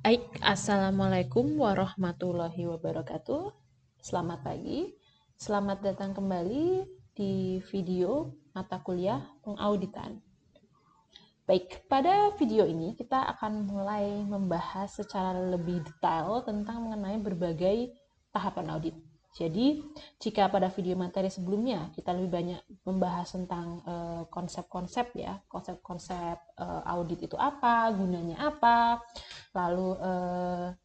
Baik, Assalamualaikum warahmatullahi wabarakatuh. Selamat pagi, selamat datang kembali di video mata kuliah pengauditan. Baik, pada video ini kita akan mulai membahas secara lebih detail tentang mengenai berbagai tahapan audit. Jadi, jika pada video materi sebelumnya kita lebih banyak membahas tentang konsep-konsep ya, konsep-konsep audit itu apa, gunanya apa, lalu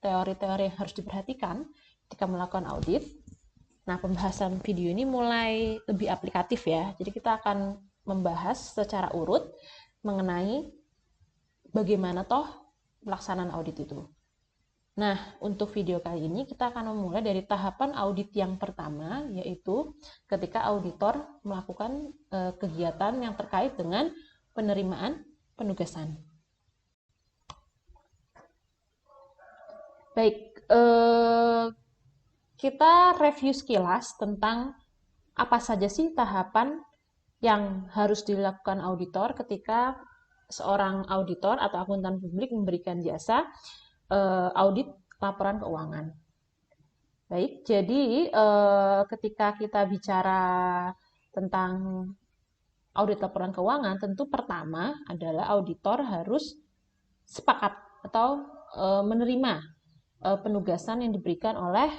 teori-teori yang harus diperhatikan ketika melakukan audit. Nah, pembahasan video ini mulai lebih aplikatif ya. Jadi kita akan membahas secara urut mengenai bagaimana toh pelaksanaan audit itu. Nah, untuk video kali ini kita akan memulai dari tahapan audit yang pertama, yaitu ketika auditor melakukan kegiatan yang terkait dengan penerimaan penugasan. Baik, kita review sekilas tentang apa saja sih tahapan yang harus dilakukan auditor ketika seorang auditor atau akuntan publik memberikan jasa audit laporan keuangan. Baik, jadi ketika kita bicara tentang audit laporan keuangan, tentu pertama adalah auditor harus sepakat atau menerima penugasan yang diberikan oleh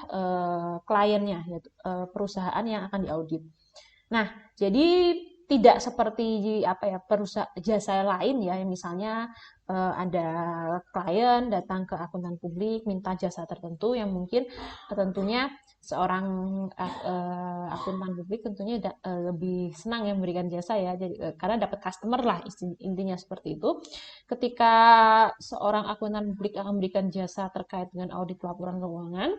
kliennya, yaitu perusahaan yang akan diaudit. Nah, jadi tidak seperti perusahaan jasa lain ya, misalnya ada klien datang ke akuntan publik minta jasa tertentu yang mungkin tentunya seorang akuntan publik tentunya lebih senang yang memberikan jasa ya, jadi karena dapat customer lah intinya seperti itu. Ketika seorang akuntan publik akan memberikan jasa terkait dengan audit laporan keuangan,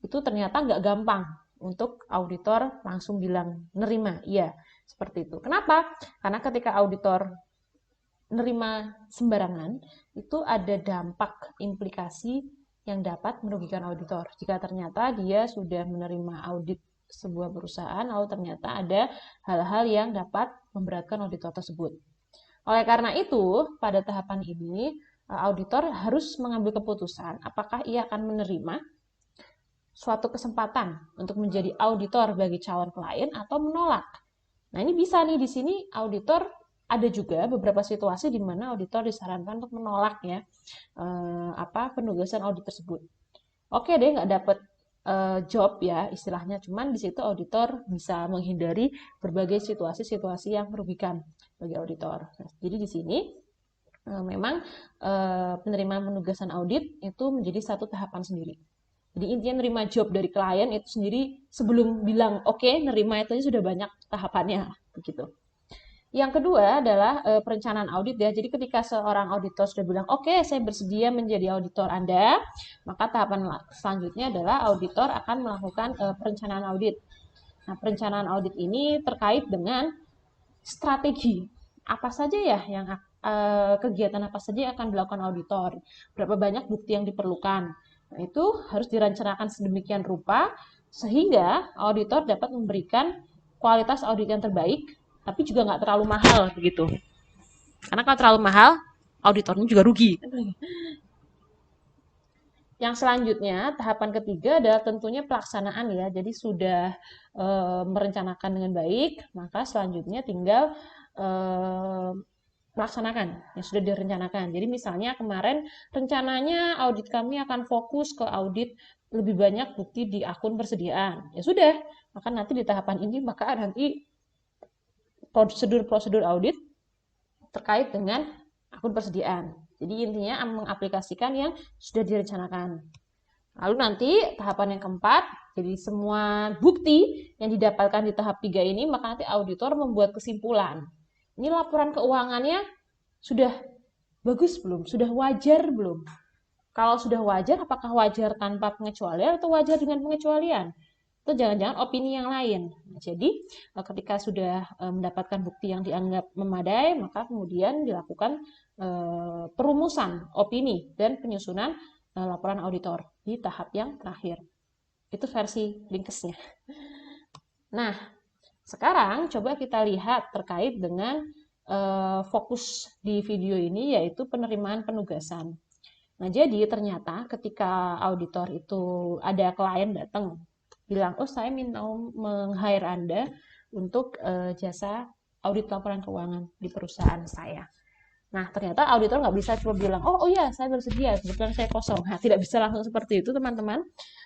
itu ternyata nggak gampang untuk auditor langsung bilang nerima, iya seperti itu. Kenapa? Karena ketika auditor nerima sembarangan, itu ada dampak implikasi yang dapat merugikan auditor. Jika ternyata dia sudah menerima audit sebuah perusahaan, lalu ternyata ada hal-hal yang dapat memberatkan auditor tersebut. Oleh karena itu, pada tahapan ini, auditor harus mengambil keputusan apakah ia akan menerima suatu kesempatan untuk menjadi auditor bagi calon klien atau menolak. Nah, ini bisa nih di sini auditor ada juga beberapa situasi di mana auditor disarankan untuk menolak ya penugasan audit tersebut. Oke deh, nggak dapat job ya istilahnya, cuman di situ auditor bisa menghindari berbagai situasi-situasi yang merugikan bagi auditor. Nah, jadi di sini memang penerimaan penugasan audit itu menjadi satu tahapan sendiri. Jadi intinya nerima job dari klien itu sendiri sebelum bilang oke, nerima itu sudah banyak tahapannya begitu. Yang kedua adalah perencanaan audit ya. Jadi ketika seorang auditor sudah bilang oke, saya bersedia menjadi auditor Anda, maka tahapan selanjutnya adalah auditor akan melakukan perencanaan audit. Nah, perencanaan audit ini terkait dengan strategi apa saja ya yang kegiatan apa saja yang akan dilakukan auditor, berapa banyak bukti yang diperlukan. Nah, itu harus direncanakan sedemikian rupa sehingga auditor dapat memberikan kualitas audit yang terbaik, tapi juga nggak terlalu mahal begitu. Karena kalau terlalu mahal, auditornya juga rugi. Yang selanjutnya, tahapan ketiga adalah tentunya pelaksanaan ya. Jadi sudah merencanakan dengan baik, maka selanjutnya tinggal melaksanakan yang sudah direncanakan. Jadi misalnya kemarin rencananya audit kami akan fokus ke audit lebih banyak bukti di akun persediaan. Ya sudah, maka nanti di tahapan ini maka nanti prosedur-prosedur audit terkait dengan akun persediaan. Jadi intinya mengaplikasikan yang sudah direncanakan. Lalu nanti tahapan yang keempat, jadi semua bukti yang didapatkan di tahap 3 ini, maka nanti auditor membuat kesimpulan. Ini laporan keuangannya sudah bagus belum? Sudah wajar belum? Kalau sudah wajar, apakah wajar tanpa pengecualian atau wajar dengan pengecualian? Atau jangan-jangan opini yang lain. Nah, jadi ketika sudah mendapatkan bukti yang dianggap memadai, maka kemudian dilakukan perumusan opini dan penyusunan laporan auditor di tahap yang terakhir. Itu versi ringkasnya. Nah, sekarang coba kita lihat terkait dengan fokus di video ini, yaitu penerimaan penugasan. Nah, jadi ternyata ketika auditor itu ada klien datang bilang, oh saya minta meng-hire Anda untuk jasa audit laporan keuangan di perusahaan saya. Nah, ternyata auditor nggak bisa cuma bilang, oh iya saya bersedia, kebetulan saya kosong. Nah, tidak bisa langsung seperti itu teman-teman.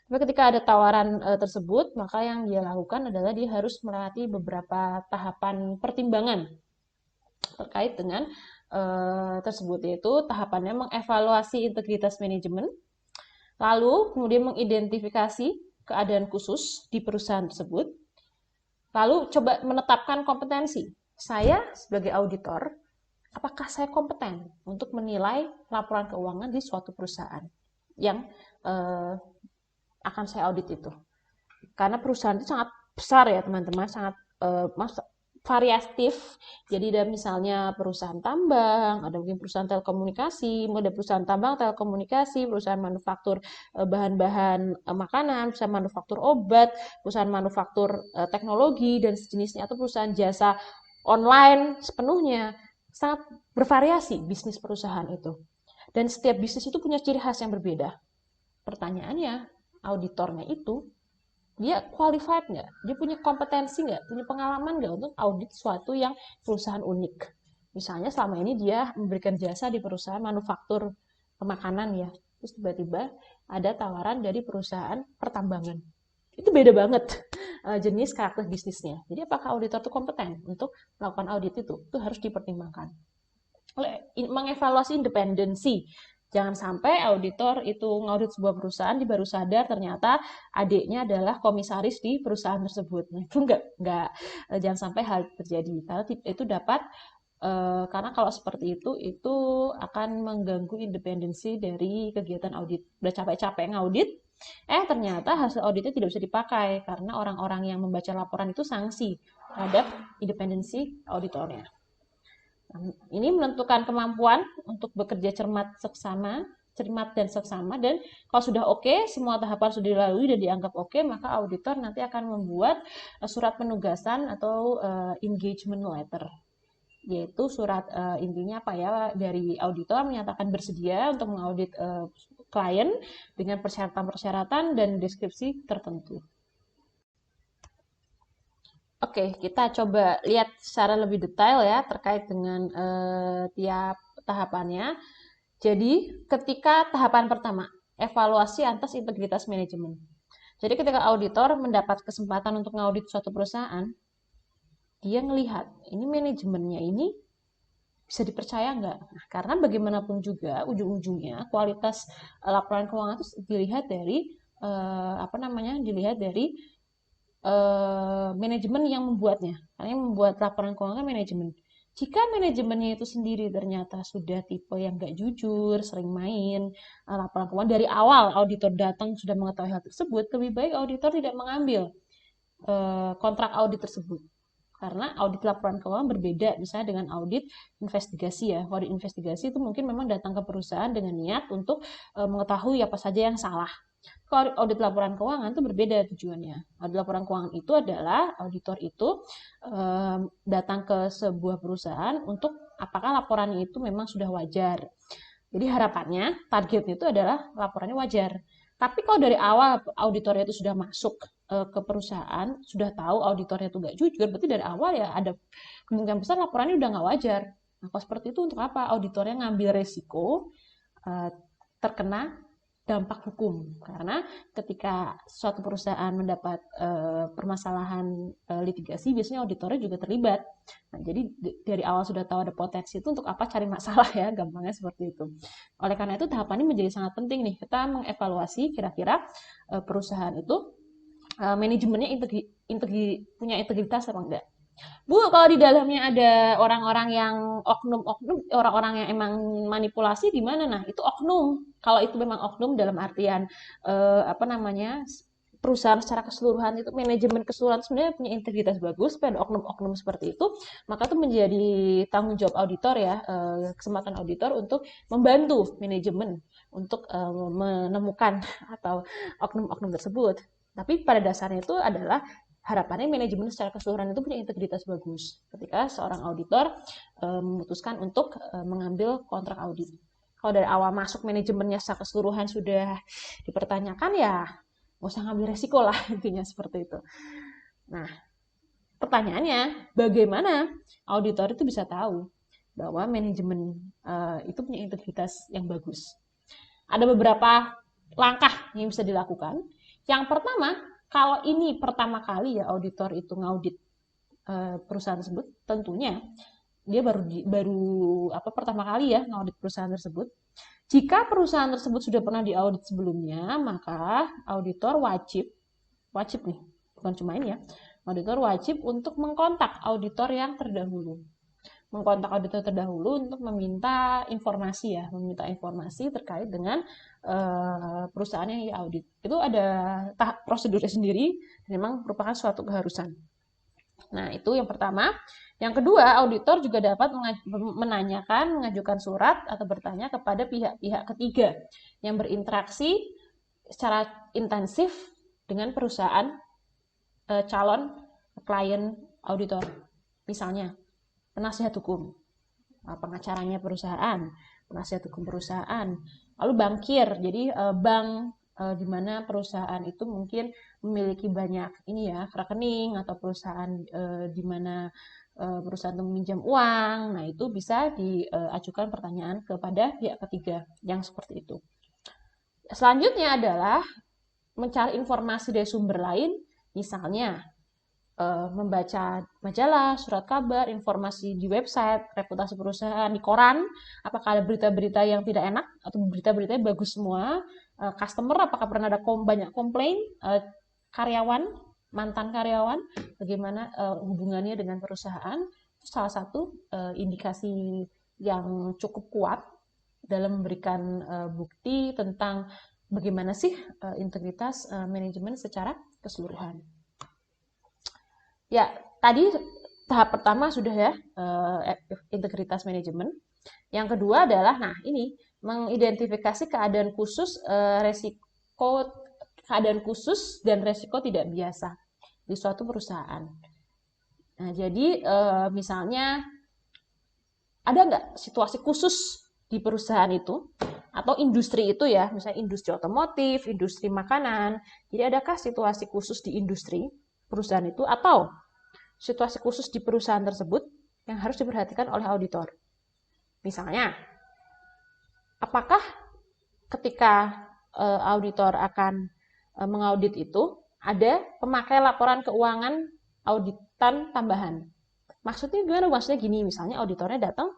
Tapi ketika ada tawaran tersebut, maka yang dia lakukan adalah dia harus melewati beberapa tahapan pertimbangan terkait dengan tersebut, yaitu tahapannya mengevaluasi integritas manajemen, lalu kemudian mengidentifikasi keadaan khusus di perusahaan tersebut, lalu coba menetapkan kompetensi. Saya sebagai auditor, apakah saya kompeten untuk menilai laporan keuangan di suatu perusahaan yang akan saya audit itu. Karena perusahaan itu sangat besar ya teman-teman, sangat variatif. Jadi ada misalnya perusahaan tambang, ada mungkin perusahaan telekomunikasi, ada perusahaan tambang, telekomunikasi, perusahaan manufaktur bahan-bahan makanan, perusahaan manufaktur obat, perusahaan manufaktur teknologi dan sejenisnya, atau perusahaan jasa online sepenuhnya. Sangat bervariasi bisnis perusahaan itu. Dan setiap bisnis itu punya ciri khas yang berbeda. Pertanyaannya, auditornya itu dia qualified nggak? Dia punya kompetensi nggak? Punya pengalaman nggak untuk audit suatu yang perusahaan unik? Misalnya selama ini dia memberikan jasa di perusahaan manufaktur makanan ya, terus tiba-tiba ada tawaran dari perusahaan pertambangan. Itu beda banget jenis karakter bisnisnya. Jadi apakah auditor itu kompeten untuk melakukan audit itu? Itu harus dipertimbangkan. Mengevaluasi independensi. Jangan sampai auditor itu ngaudit sebuah perusahaan, dia baru sadar ternyata adiknya adalah komisaris di perusahaan tersebut. Nah, itu enggak, jangan sampai hal terjadi. Karena itu dapat karena kalau seperti itu akan mengganggu independensi dari kegiatan audit. Udah capek-capek ngaudit, ternyata hasil auditnya tidak bisa dipakai karena orang-orang yang membaca laporan itu sanksi terhadap independensi auditornya. Ini menentukan kemampuan untuk bekerja cermat dan seksama, dan kalau sudah oke, semua tahapan sudah dilalui dan dianggap oke, maka auditor nanti akan membuat surat penugasan atau engagement letter, yaitu surat intinya apa ya, dari auditor menyatakan bersedia untuk mengaudit klien dengan persyaratan-persyaratan dan deskripsi tertentu. Oke, kita coba lihat secara lebih detail ya terkait dengan tiap tahapannya. Jadi, ketika tahapan pertama, evaluasi atas integritas manajemen. Jadi, ketika auditor mendapat kesempatan untuk mengaudit suatu perusahaan, dia ngelihat ini manajemennya ini bisa dipercaya nggak? Nah, karena bagaimanapun juga ujung-ujungnya kualitas laporan keuangan itu dilihat dari dilihat dari manajemen yang membuatnya. Karena yang membuat laporan keuangan manajemen. Jika manajemennya itu sendiri ternyata sudah tipe yang nggak jujur, sering main laporan keuangan dari awal auditor datang sudah mengetahui hal tersebut, lebih baik auditor tidak mengambil kontrak audit tersebut. Karena audit laporan keuangan berbeda misalnya dengan audit investigasi ya. Audit investigasi itu mungkin memang datang ke perusahaan dengan niat untuk mengetahui apa saja yang salah. Kalau audit laporan keuangan itu berbeda tujuannya. Audit laporan keuangan itu adalah auditor itu datang ke sebuah perusahaan untuk apakah laporannya itu memang sudah wajar. Jadi harapannya targetnya itu adalah laporannya wajar. Tapi kalau dari awal auditornya itu sudah masuk ke perusahaan, sudah tahu auditornya itu nggak jujur, berarti dari awal ya ada kemungkinan besar laporannya udah nggak wajar. Nah, kalau seperti itu untuk apa? Auditornya ngambil resiko terkena dampak hukum, karena ketika suatu perusahaan mendapat permasalahan litigasi, biasanya auditornya juga terlibat. Nah, jadi dari awal sudah tahu ada potensi itu, untuk apa cari masalah ya, gampangnya seperti itu. Oleh karena itu tahapan ini menjadi sangat penting nih, kita mengevaluasi kira-kira perusahaan itu manajemennya punya integritas apa enggak. Bu, kalau di dalamnya ada orang-orang yang oknum-oknum, orang-orang yang emang manipulasi gimana? Nah, itu oknum. Kalau itu memang oknum dalam artian perusahaan secara keseluruhan itu manajemen keseluruhan sebenarnya punya integritas bagus, tapi ada oknum-oknum seperti itu, maka itu menjadi tanggung jawab auditor ya, kesempatan auditor untuk membantu manajemen untuk menemukan atau oknum-oknum tersebut. Tapi pada dasarnya itu adalah harapannya manajemen secara keseluruhan itu punya integritas bagus ketika seorang auditor memutuskan untuk mengambil kontrak audit. Kalau dari awal masuk manajemennya secara keseluruhan sudah dipertanyakan, ya nggak usah ngambil resiko lah, intinya seperti itu. Nah, pertanyaannya, bagaimana auditor itu bisa tahu bahwa manajemen itu punya integritas yang bagus? Ada beberapa langkah yang bisa dilakukan. Yang pertama, kalau ini pertama kali ya auditor itu ngaudit perusahaan tersebut, tentunya dia baru pertama kali ya ngaudit perusahaan tersebut. Jika perusahaan tersebut sudah pernah diaudit sebelumnya, maka auditor wajib nih, bukan cuma ini ya, auditor wajib untuk mengkontak auditor yang terdahulu. Mengkontak auditor terdahulu untuk meminta informasi terkait dengan perusahaan yang diaudit. Itu ada prosedurnya sendiri dan memang merupakan suatu keharusan. Nah, itu yang pertama. Yang kedua, auditor juga dapat mengajukan surat atau bertanya kepada pihak-pihak ketiga yang berinteraksi secara intensif dengan perusahaan calon klien auditor. Misalnya, penasihat hukum, pengacaranya perusahaan, penasihat hukum perusahaan, lalu bankir, jadi bank di mana perusahaan itu mungkin memiliki banyak rekening, atau perusahaan di mana perusahaan itu meminjam uang. Nah, itu bisa diajukan pertanyaan kepada pihak ketiga yang seperti itu. Selanjutnya adalah mencari informasi dari sumber lain, misalnya membaca majalah, surat kabar, informasi di website, reputasi perusahaan, di koran, apakah ada berita-berita yang tidak enak atau berita-berita yang bagus semua, customer apakah pernah ada banyak komplain, karyawan, mantan karyawan, bagaimana hubungannya dengan perusahaan. Itu salah satu indikasi yang cukup kuat dalam memberikan bukti tentang bagaimana sih integritas manajemen secara keseluruhan. Ya, tadi tahap pertama sudah ya, integritas manajemen. Yang kedua adalah, mengidentifikasi keadaan khusus, keadaan khusus dan resiko tidak biasa di suatu perusahaan. Nah, jadi misalnya ada nggak situasi khusus di perusahaan itu atau industri itu ya, misalnya industri otomotif, industri makanan. Jadi adakah situasi khusus di industri perusahaan itu atau situasi khusus di perusahaan tersebut yang harus diperhatikan oleh auditor? Misalnya, apakah ketika auditor akan mengaudit itu ada pemakai laporan keuangan auditan tambahan? Maksudnya gimana? Maksudnya gini, misalnya auditornya datang,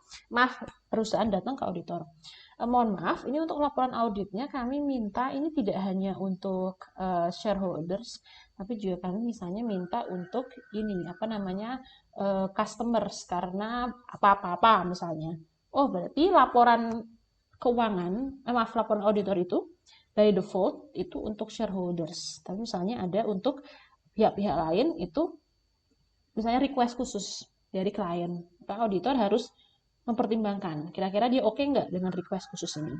perusahaan datang ke auditor. Mohon maaf, ini untuk laporan auditnya kami minta ini tidak hanya untuk shareholders, tapi juga kami misalnya minta untuk customers karena apa-apa misalnya. Oh, berarti laporan keuangan, laporan auditor itu by default itu untuk shareholders. Tapi misalnya ada untuk pihak-pihak lain itu misalnya request khusus dari klien. Maka auditor harus mempertimbangkan kira-kira dia oke nggak dengan request khusus ini.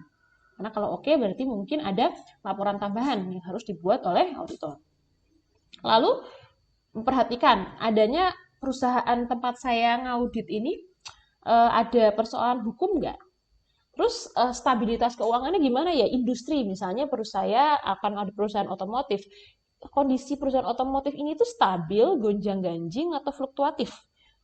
Karena kalau oke berarti mungkin ada laporan tambahan yang harus dibuat oleh auditor. Lalu memperhatikan adanya perusahaan tempat saya ngaudit ini ada persoalan hukum nggak? Terus stabilitas keuangannya gimana ya? Industri misalnya saya akan ada perusahaan otomotif. Kondisi perusahaan otomotif ini tuh stabil, gonjang-ganjing atau fluktuatif.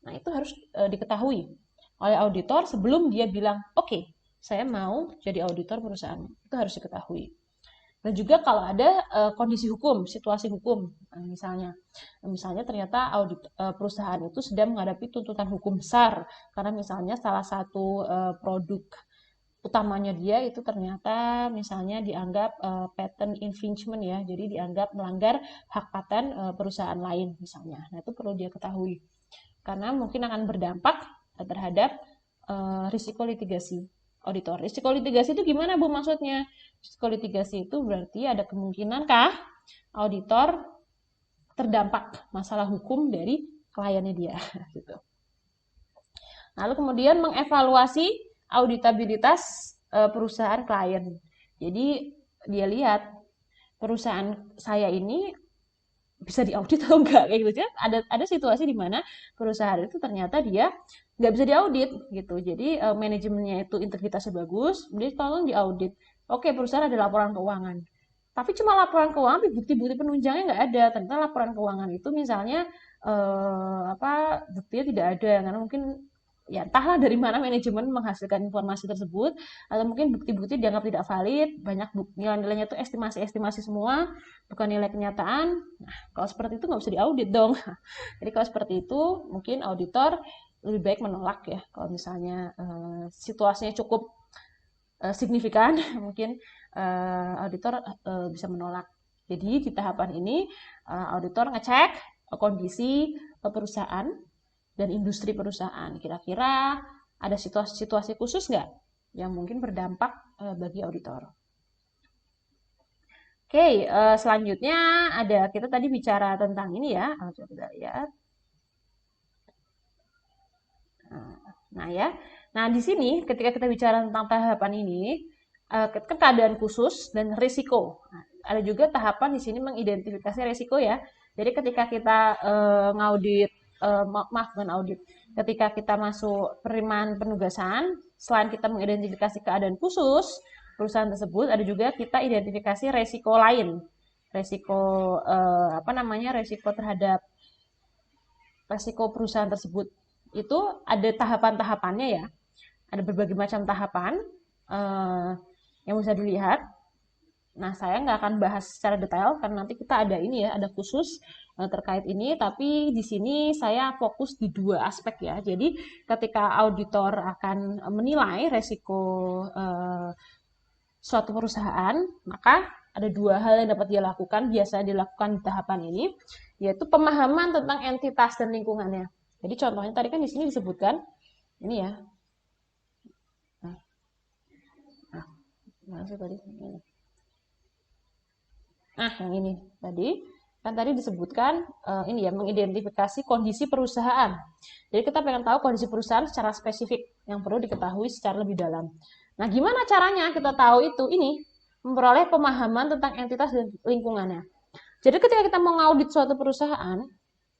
Nah, itu harus diketahui oleh auditor sebelum dia bilang, oke, saya mau jadi auditor perusahaan. Itu harus diketahui. Dan juga kalau ada kondisi hukum, situasi hukum, misalnya ternyata perusahaan itu sedang menghadapi tuntutan hukum besar karena misalnya salah satu produk utamanya dia itu ternyata misalnya dianggap patent infringement ya, jadi dianggap melanggar hak paten perusahaan lain misalnya. Nah, itu perlu dia ketahui karena mungkin akan berdampak terhadap risiko litigasi auditor. Risiko litigasi itu gimana Bu maksudnya? Risiko litigasi itu berarti ada kemungkinankah auditor terdampak masalah hukum dari kliennya dia gitu. Lalu kemudian mengevaluasi auditabilitas perusahaan klien. Jadi dia lihat perusahaan saya ini bisa diaudit atau enggak kayak gitu ya. Ada situasi di mana perusahaan itu ternyata dia nggak bisa diaudit gitu. Jadi manajemennya itu integritasnya bagus, dia tolong diaudit. Oke, perusahaan ada laporan keuangan. Tapi cuma laporan keuangan, tapi bukti-bukti penunjangnya nggak ada. Ternyata laporan keuangan itu misalnya buktinya tidak ada karena mungkin ya entahlah dari mana manajemen menghasilkan informasi tersebut, atau mungkin bukti-bukti dianggap tidak valid, banyak nilai-nilainya itu estimasi-estimasi semua, bukan nilai kenyataan. Nah, kalau seperti itu nggak bisa diaudit dong. Jadi kalau seperti itu mungkin auditor lebih baik menolak ya. Kalau misalnya situasinya cukup signifikan, mungkin auditor bisa menolak. Jadi di tahapan ini auditor ngecek kondisi perusahaan dan industri perusahaan. Kira-kira ada situasi-situasi khusus nggak yang mungkin berdampak bagi auditor? Oke, selanjutnya ada kita tadi bicara tentang ini ya. Coba kita lihat. Nah ya, nah di sini ketika kita bicara tentang tahapan ini, keadaan khusus dan risiko. Nah, ada juga tahapan di sini mengidentifikasi risiko ya. Jadi ketika kita ngaudit, maaf bukan audit, ketika kita masuk penerimaan penugasan, selain kita mengidentifikasi keadaan khusus perusahaan tersebut, ada juga kita identifikasi resiko lain, resiko resiko terhadap resiko perusahaan tersebut. Itu ada tahapan-tahapannya ya, ada berbagai macam tahapan yang bisa dilihat. Nah, saya nggak akan bahas secara detail karena nanti kita ada ini ya, ada khusus terkait ini. Tapi di sini saya fokus di dua aspek ya. Jadi ketika auditor akan menilai resiko suatu perusahaan, maka ada dua hal yang dapat dia lakukan, biasa dilakukan di tahapan ini, yaitu pemahaman tentang entitas dan lingkungannya. Jadi contohnya tadi kan di sini disebutkan ini ya. Nah, tadi ini. Nah, yang ini tadi kan tadi disebutkan ini ya, mengidentifikasi kondisi perusahaan. Jadi kita pengen tahu kondisi perusahaan secara spesifik yang perlu diketahui secara lebih dalam. Nah, gimana caranya kita tahu itu? Ini memperoleh pemahaman tentang entitas dan lingkungannya. Jadi ketika kita mau ngaudit suatu perusahaan,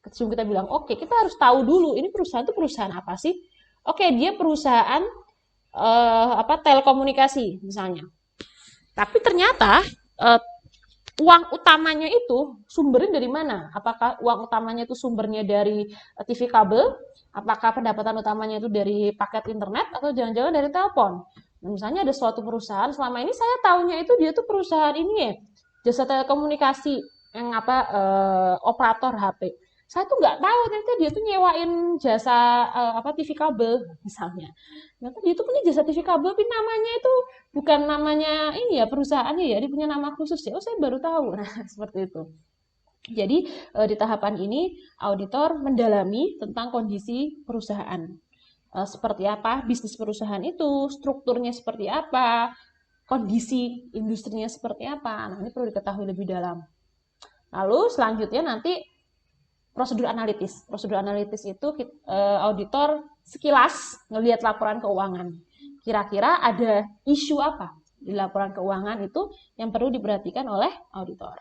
sebelum kita bilang oke, kita harus tahu dulu ini perusahaan itu perusahaan apa sih? Oke, dia perusahaan telekomunikasi misalnya. Tapi ternyata uang utamanya itu sumbernya dari mana? Apakah uang utamanya itu sumbernya dari TV kabel? Apakah pendapatan utamanya itu dari paket internet atau jangan-jangan dari telepon? Nah, misalnya ada suatu perusahaan, selama ini saya tahunya itu dia tuh perusahaan ini ya, jasa telekomunikasi yang operator HP. Saya tuh nggak tahu ternyata dia tuh nyewain jasa TV kabel misalnya. Ternyata dia tuh punya jasa TV kabel, tapi namanya itu bukan namanya ini ya perusahaannya ya, dia punya nama khusus ya. Oh, saya baru tahu. Nah, seperti itu. Jadi di tahapan ini auditor mendalami tentang kondisi perusahaan. Seperti apa bisnis perusahaan itu, strukturnya seperti apa, kondisi industrinya seperti apa. Nah, ini perlu diketahui lebih dalam. Lalu selanjutnya nanti prosedur analitis. Prosedur analitis itu auditor sekilas ngelihat laporan keuangan. Kira-kira ada isu apa di laporan keuangan itu yang perlu diperhatikan oleh auditor.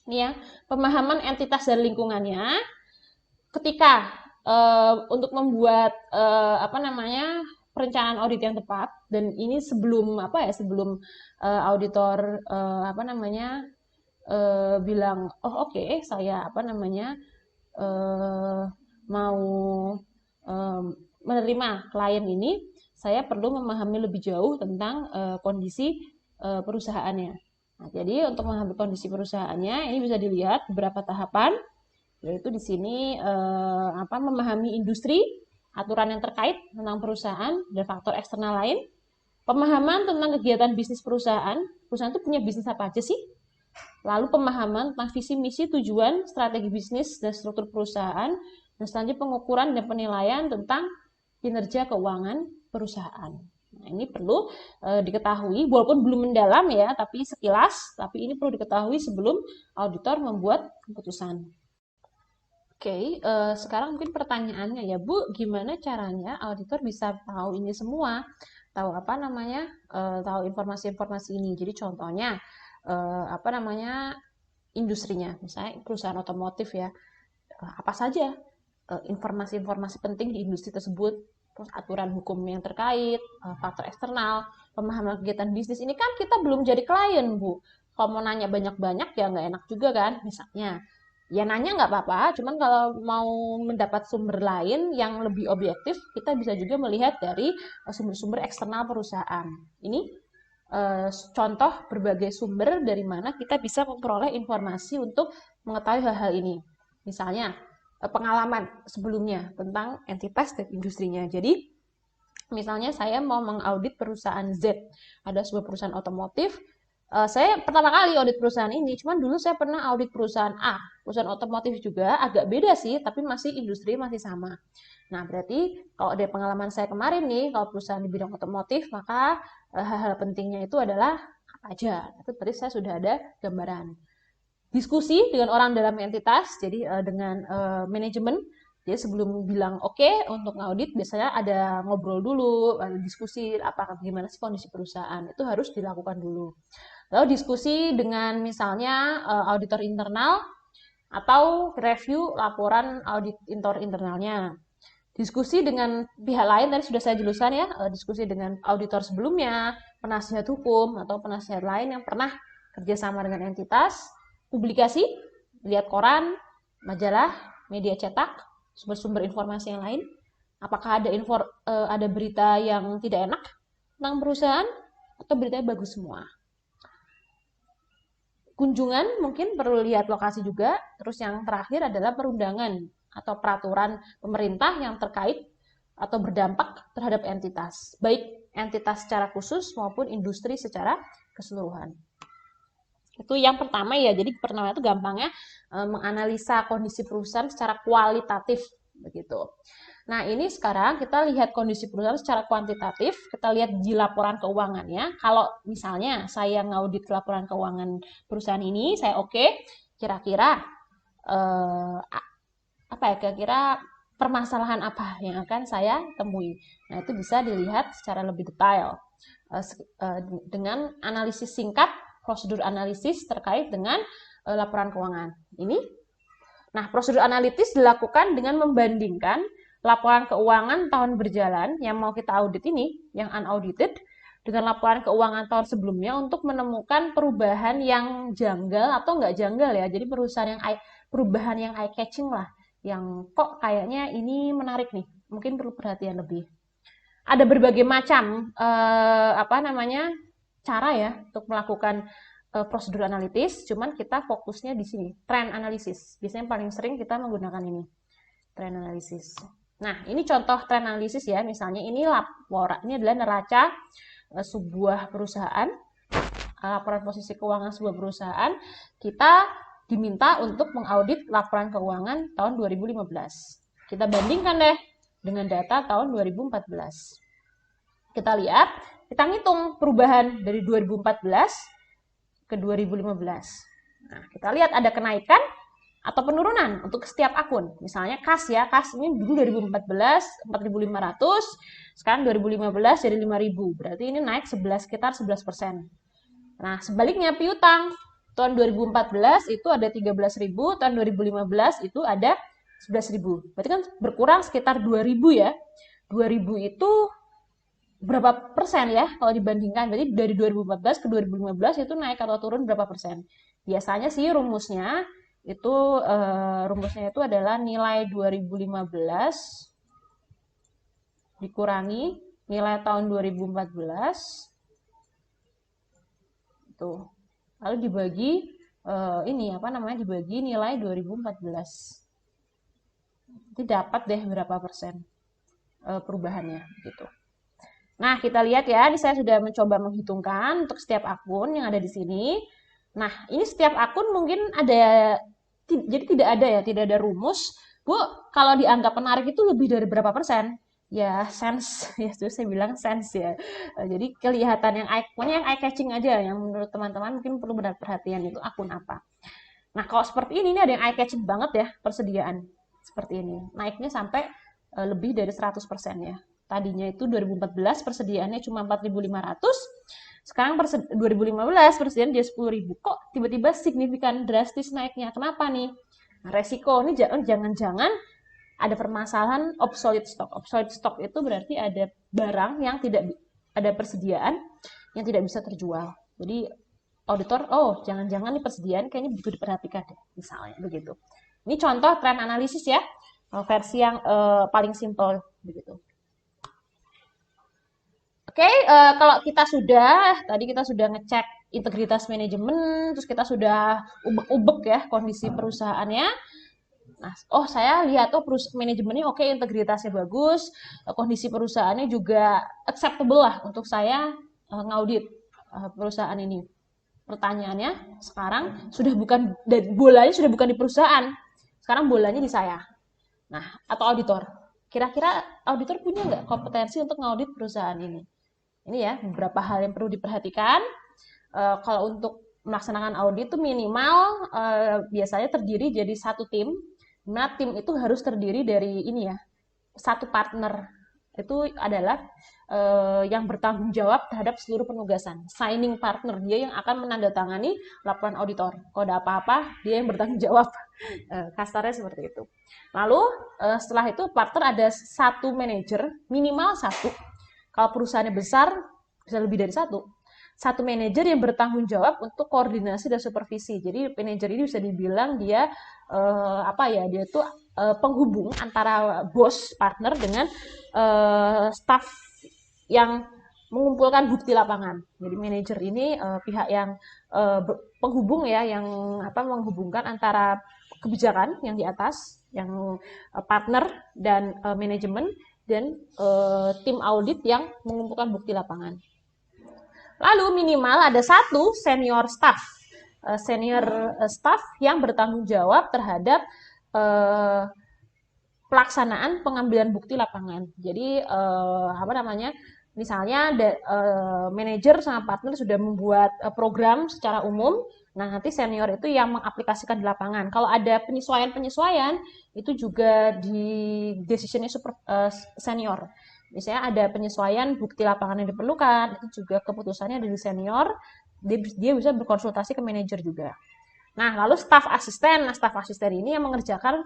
Ini ya, pemahaman entitas dan lingkungannya. Ketika untuk membuat perencanaan audit yang tepat, dan ini sebelum auditor bilang oke, saya mau menerima klien ini, saya perlu memahami lebih jauh tentang kondisi perusahaannya. Nah, jadi untuk mengambil kondisi perusahaannya ini bisa dilihat beberapa tahapan, yaitu di sini memahami industri, aturan yang terkait tentang perusahaan dan faktor eksternal lain, pemahaman tentang kegiatan bisnis perusahaan itu punya bisnis apa aja sih, lalu pemahaman tentang visi misi, tujuan, strategi bisnis dan struktur perusahaan, dan selanjutnya pengukuran dan penilaian tentang kinerja keuangan perusahaan. Nah, ini perlu diketahui, walaupun belum mendalam ya, tapi sekilas, tapi ini perlu diketahui sebelum auditor membuat keputusan. Oke, sekarang mungkin pertanyaannya ya, Bu, gimana caranya auditor bisa tahu ini semua? Tahu tahu informasi-informasi ini. Jadi contohnya, industrinya. Misalnya perusahaan otomotif ya, apa saja informasi-informasi penting di industri tersebut, terus aturan hukum yang terkait, faktor eksternal, pemahaman kegiatan bisnis. Ini kan kita belum jadi klien, Bu. Kalau mau nanya banyak-banyak ya nggak enak juga kan, misalnya. Ya nanya nggak apa-apa, cuman kalau mau mendapat sumber lain yang lebih objektif, kita bisa juga melihat dari sumber-sumber eksternal perusahaan. Ini contoh berbagai sumber dari mana kita bisa memperoleh informasi untuk mengetahui hal-hal ini. Misalnya, pengalaman sebelumnya tentang entitas dan industrinya. Jadi, misalnya saya mau mengaudit perusahaan Z, ada sebuah perusahaan otomotif. Saya pertama kali audit perusahaan ini, cuman dulu saya pernah audit perusahaan A, perusahaan otomotif juga, agak beda sih, tapi masih industri masih sama. Nah, berarti kalau dari pengalaman saya kemarin nih, kalau perusahaan di bidang otomotif, maka hal-hal pentingnya itu adalah apa aja. Itu tadi saya sudah ada gambaran. Diskusi dengan orang dalam entitas, jadi dengan manajemen. Jadi sebelum bilang oke untuk ngaudit, biasanya ada ngobrol dulu, ada diskusi apakah gimana sih kondisi perusahaan. Itu harus dilakukan dulu. Lalu diskusi dengan misalnya auditor internal atau review laporan auditor internalnya. Diskusi dengan pihak lain, tadi sudah saya jelaskan ya, diskusi dengan auditor sebelumnya, penasihat hukum, atau penasihat lain yang pernah kerjasama dengan entitas, publikasi, lihat koran, majalah, media cetak, sumber-sumber informasi yang lain. Apakah ada berita yang tidak enak tentang perusahaan, atau beritanya bagus semua. Kunjungan mungkin perlu lihat lokasi juga. Terus yang terakhir adalah perundangan atau peraturan pemerintah yang terkait atau berdampak terhadap entitas, baik entitas secara khusus maupun industri secara keseluruhan. Itu yang pertama ya, jadi pertama itu gampangnya menganalisa kondisi perusahaan secara kualitatif begitu. Nah, ini sekarang kita lihat kondisi perusahaan secara kuantitatif, kita lihat di laporan keuangannya. Kalau misalnya saya ngaudit laporan keuangan perusahaan ini, saya oke, kira-kira kira-kira permasalahan apa yang akan saya temui. Nah, itu bisa dilihat secara lebih detail dengan analisis singkat, prosedur analisis terkait dengan laporan keuangan. Nah, prosedur analitis dilakukan dengan membandingkan laporan keuangan tahun berjalan yang mau kita audit ini, yang unaudited, dengan laporan keuangan tahun sebelumnya untuk menemukan perubahan yang janggal atau nggak janggal ya. Jadi perubahan yang eye-catching lah, yang kok kayaknya ini menarik nih, mungkin perlu perhatian lebih. Ada berbagai macam cara ya untuk melakukan prosedur analitis, cuman kita fokusnya di sini, trend analisis. Biasanya paling sering kita menggunakan ini, trend analisis. Nah, ini contoh trend analisis ya, misalnya ini adalah neraca sebuah perusahaan, laporan posisi keuangan sebuah perusahaan. Kita diminta untuk mengaudit laporan keuangan tahun 2015. Kita bandingkan deh dengan data tahun 2014. Kita lihat, kita ngitung perubahan dari 2014 ke 2015. Nah, kita lihat ada kenaikan atau penurunan untuk setiap akun. Misalnya kas ini dulu 2014 4.500, sekarang 2015 jadi 5.000. Berarti ini naik sekitar 11%. Nah, sebaliknya piutang tahun 2014 itu ada 13.000, tahun 2015 itu ada 11.000. Berarti kan berkurang sekitar 2.000 ya. 2.000 itu berapa persen ya kalau dibandingkan? Berarti dari 2014 ke 2015 itu naik atau turun berapa persen? Biasanya sih rumusnya itu adalah nilai 2015 dikurangi nilai tahun 2014 itu, lalu dibagi dibagi nilai 2014. Jadi dapat deh berapa persen perubahannya gitu. Nah, kita lihat ya, ini saya sudah mencoba menghitungkan untuk setiap akun yang ada di sini. Nah, ini setiap akun mungkin ada, jadi tidak ada rumus. Bu, kalau dianggap menarik itu lebih dari berapa persen? Ya, sense, ya itu saya bilang sense ya. Jadi kelihatan yang eye-catching aja, yang menurut teman-teman mungkin perlu benar perhatian itu akun apa. Nah, kalau seperti ini ada yang eye-catching banget ya, persediaan. Seperti ini, naiknya sampai lebih dari 100% ya. Tadinya itu 2014 persediaannya cuma 4.500, Sekarang 2015 persediaan dia 10.000. Kok tiba-tiba signifikan drastis naiknya? Kenapa nih? Nah, resiko ini jangan-jangan ada permasalahan obsolete stock. Obsolete stock itu berarti ada barang yang tidak ada persediaan yang tidak bisa terjual. Jadi auditor, oh jangan-jangan nih persediaan kayaknya butuh diperhatikan deh, misalnya begitu. Ini contoh tren analisis ya, versi yang paling simple begitu. Oke, kalau tadi kita sudah ngecek integritas manajemen, terus kita sudah ubek-ubek ya kondisi perusahaannya. Nah, saya lihat manajemennya oke, integritasnya bagus, kondisi perusahaannya juga acceptable lah untuk saya ngaudit perusahaan ini. Pertanyaannya sekarang bolanya sudah bukan di perusahaan, sekarang bolanya di saya. Nah, atau auditor. Kira-kira auditor punya nggak kompetensi untuk ngaudit perusahaan ini? Ini ya beberapa hal yang perlu diperhatikan. Kalau untuk melaksanakan audit itu minimal biasanya terdiri jadi satu tim. Nah, tim itu harus terdiri dari ini ya, satu partner. Itu adalah yang bertanggung jawab terhadap seluruh penugasan. Signing partner, dia yang akan menandatangani laporan auditor. Kalau ada apa-apa, dia yang bertanggung jawab. Kasarnya seperti itu. Lalu setelah itu partner ada satu manajer, minimal satu. Kalau perusahaannya besar, bisa lebih dari satu. Satu manajer yang bertanggung jawab untuk koordinasi dan supervisi. Jadi manajer ini bisa dibilang dia dia itu penghubung antara bos partner dengan staff yang mengumpulkan bukti lapangan. Jadi manajer ini pihak yang penghubung ya, yang menghubungkan antara kebijakan yang di atas, yang partner dan manajemen, dan tim audit yang mengumpulkan bukti lapangan. Lalu minimal ada satu senior staff yang bertanggung jawab terhadap pelaksanaan pengambilan bukti lapangan. Jadi misalnya manajer sama partner sudah membuat program secara umum. Nah, nanti senior itu yang mengaplikasikan di lapangan. Kalau ada penyesuaian, itu juga di decisionnya senior. Misalnya ada penyesuaian bukti lapangan yang diperlukan, itu juga keputusannya dari senior. Dia bisa berkonsultasi ke manajer juga. Nah, lalu staff asisten. Nah, staff asisten ini yang mengerjakan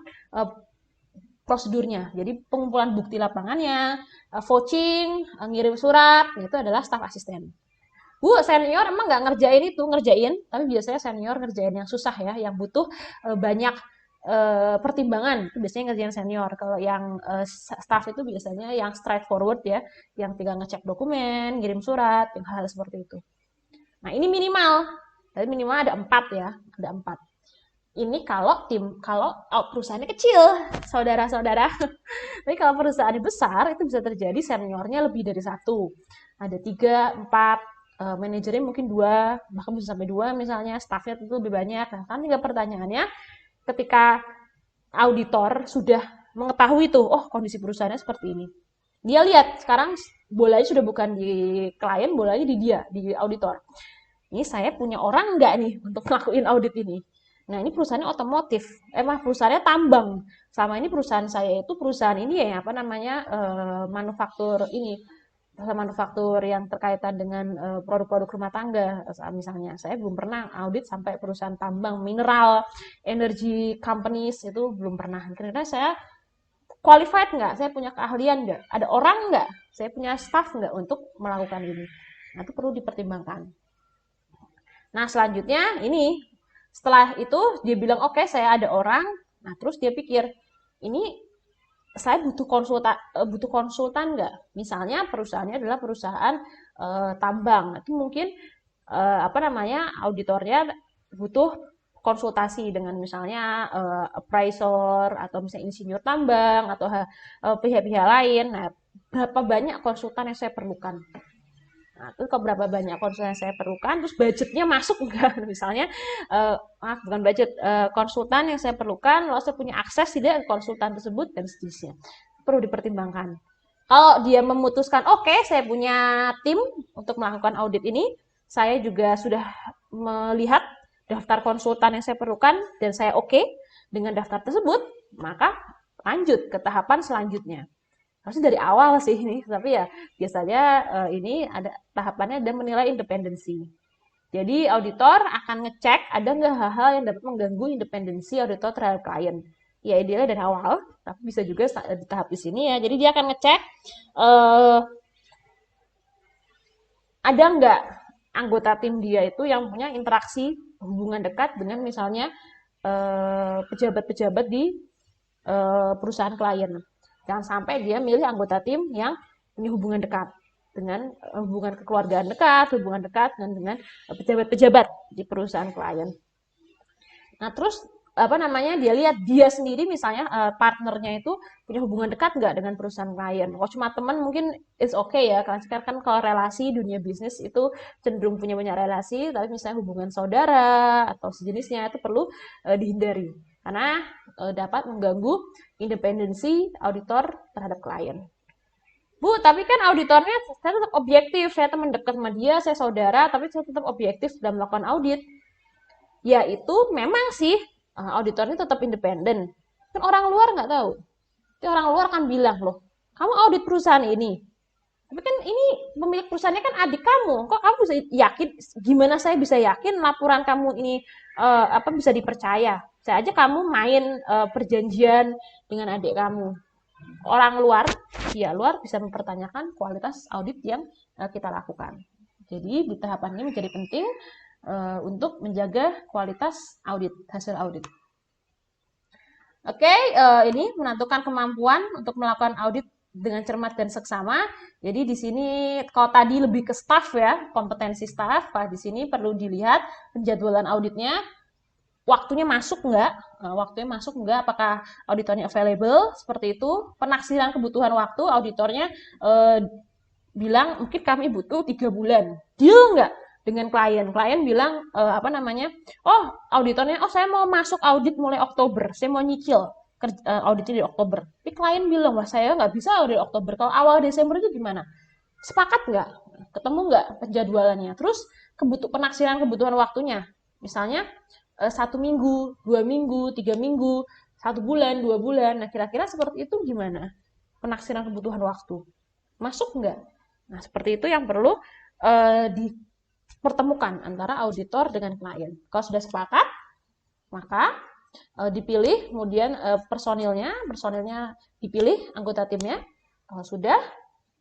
prosedurnya. Jadi pengumpulan bukti lapangannya, vouching, ngirim surat, itu adalah staff asisten. Bu, senior emang nggak ngerjain, tapi biasanya senior ngerjain yang susah ya, yang butuh banyak pertimbangan, itu biasanya ngerjain senior. Kalau yang staff itu biasanya yang straightforward ya, yang tinggal ngecek dokumen, ngirim surat, yang hal seperti itu. Nah, ini minimal. Jadi minimal ada 4 ya, ada 4. Ini kalau perusahaannya kecil, saudara-saudara. Tapi kalau perusahaannya besar, itu bisa terjadi seniornya lebih dari 1. Ada 3, 4, manajernya mungkin 2, bahkan bisa sampai 2 misalnya, staffnya tentu lebih banyak. Nah, kan tinggal pertanyaannya, ketika auditor sudah mengetahui kondisi perusahaannya seperti ini. Dia lihat, sekarang bolanya sudah bukan di klien, bolanya di dia, di auditor. Ini saya punya orang nggak nih untuk ngelakuin audit ini? Nah, ini perusahaannya otomotif, perusahaannya tambang. Selama ini perusahaan saya itu perusahaan ini ya, manufaktur ini, manufaktur yang terkaitan dengan produk-produk rumah tangga. Misalnya, saya belum pernah audit sampai perusahaan tambang, mineral, energy companies, itu belum pernah. Kira-kira saya qualified nggak? Saya punya keahlian nggak? Ada orang nggak? Saya punya staff nggak untuk melakukan ini? Nah, itu perlu dipertimbangkan. Nah, selanjutnya ini, setelah itu dia bilang, oke, saya ada orang. Nah, terus dia pikir, ini saya butuh konsultan nggak? Misalnya perusahaannya adalah perusahaan tambang. Itu mungkin auditornya butuh konsultasi dengan misalnya appraisal atau misalnya insinyur tambang atau pihak-pihak lain. Nah, berapa banyak konsultan yang saya perlukan? Nah, itu berapa banyak konsultan yang saya perlukan, terus budgetnya masuk enggak? Misalnya, bukan budget, konsultan yang saya perlukan, lalu saya punya akses tidak ke konsultan tersebut, dan seterusnya. Perlu dipertimbangkan. Kalau dia memutuskan, oke, saya punya tim untuk melakukan audit ini, saya juga sudah melihat daftar konsultan yang saya perlukan, dan saya oke dengan daftar tersebut, maka lanjut ke tahapan selanjutnya. Harusnya dari awal sih ini, tapi ya biasanya ini ada tahapannya dan menilai independensi. Jadi auditor akan ngecek ada nggak hal-hal yang dapat mengganggu independensi auditor terhadap klien. Ya idealnya dari awal, tapi bisa juga di tahap di sini ya. Jadi dia akan ngecek eh, ada nggak anggota tim dia itu yang punya interaksi hubungan dekat dengan misalnya pejabat-pejabat di perusahaan klien. Jangan sampai dia milih anggota tim yang punya hubungan dekat dengan hubungan kekeluargaan dekat, hubungan dekat dengan pejabat-pejabat di perusahaan klien. Nah, terus apa namanya dia lihat dia sendiri misalnya partnernya itu punya hubungan dekat nggak dengan perusahaan klien. Kalau cuma teman mungkin it's okay ya, karena sekarang kan kalau relasi dunia bisnis itu cenderung punya banyak relasi, tapi misalnya hubungan saudara atau sejenisnya itu perlu dihindari karena dapat mengganggu independensi auditor terhadap klien. Bu, tapi kan auditornya saya tetap objektif, saya teman dekat sama dia, saya saudara, tapi saya tetap objektif dalam melakukan audit. Ya itu memang sih auditornya tetap independen. Kan orang luar nggak tahu. Tapi orang luar kan bilang loh, kamu audit perusahaan ini. Tapi kan ini pemilik perusahaannya kan adik kamu. Kok kamu bisa yakin? Gimana saya bisa yakin laporan kamu ini bisa dipercaya? Saya aja kamu main perjanjian dengan adik kamu. Orang luar, ya luar bisa mempertanyakan kualitas audit yang kita lakukan. Jadi di tahapan ini menjadi penting untuk menjaga kualitas audit, hasil audit. Oke, ini menentukan kemampuan untuk melakukan audit dengan cermat dan seksama. Jadi di sini kalau tadi lebih ke staff ya, kompetensi staff, di sini perlu dilihat penjadwalan auditnya, waktunya masuk nggak? Waktunya masuk nggak? Apakah auditornya available? Seperti itu. Penaksiran kebutuhan waktu, auditornya bilang mungkin kami butuh 3 bulan. Deal nggak dengan klien? Klien bilang oh auditornya, oh saya mau masuk audit mulai Oktober, saya mau nyicil auditnya di Oktober. Tapi klien bilang, wah saya nggak bisa audit Oktober. Kalau awal Desember itu gimana? Sepakat nggak? Ketemu nggak penjadwalannya? Terus penaksiran kebutuhan waktunya. Misalnya 1 minggu, 2 minggu, 3 minggu, 1 bulan, 2 bulan. Nah kira-kira seperti itu gimana? Penaksiran kebutuhan waktu. Masuk nggak? Nah seperti itu yang perlu dipertemukan antara auditor dengan klien. Kalau sudah sepakat, maka dipilih, kemudian personilnya dipilih, anggota timnya. Kalau sudah,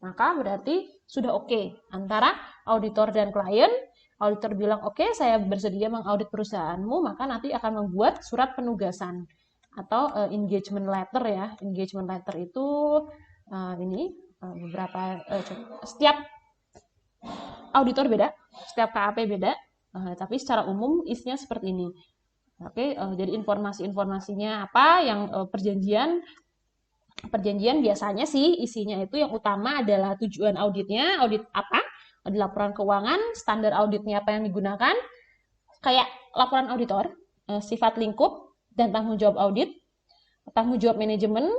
maka berarti sudah oke antara auditor dan klien. Auditor bilang oke, saya bersedia mengaudit perusahaanmu, maka nanti akan membuat surat penugasan atau engagement letter ya. Engagement letter itu beberapa setiap auditor beda, setiap KAP beda, tapi secara umum isinya seperti ini. Oke, jadi informasi-informasinya apa yang perjanjian biasanya sih isinya itu yang utama adalah tujuan auditnya, audit apa, di laporan keuangan, standar auditnya apa yang digunakan, kayak laporan auditor, sifat lingkup dan tanggung jawab audit, tanggung jawab manajemen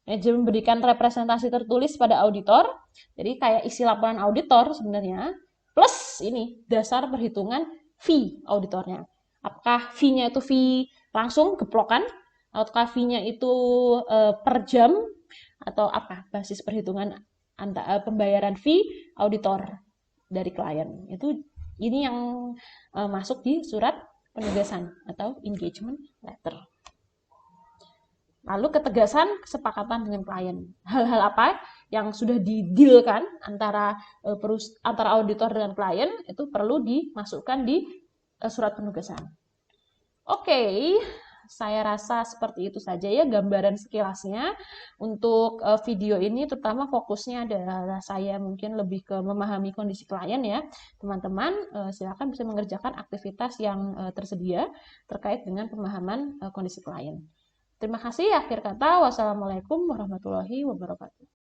memberikan representasi tertulis pada auditor, jadi kayak isi laporan auditor sebenarnya, plus ini dasar perhitungan fee auditornya. Apakah fee-nya itu fee langsung geplokan, ataukah fee-nya itu per jam, atau apa basis perhitungan pembayaran fee auditor dari klien. Itu ini yang masuk di surat penugasan atau engagement letter. Lalu ketegasan kesepakatan dengan klien. Hal-hal apa yang sudah didealkan antara auditor dengan klien itu perlu dimasukkan di surat penugasan. Oke, saya rasa seperti itu saja ya gambaran sekilasnya. Untuk video ini terutama fokusnya adalah saya mungkin lebih ke memahami kondisi klien ya. Teman-teman silakan bisa mengerjakan aktivitas yang tersedia terkait dengan pemahaman kondisi klien. Terima kasih. Akhir kata, wassalamualaikum warahmatullahi wabarakatuh.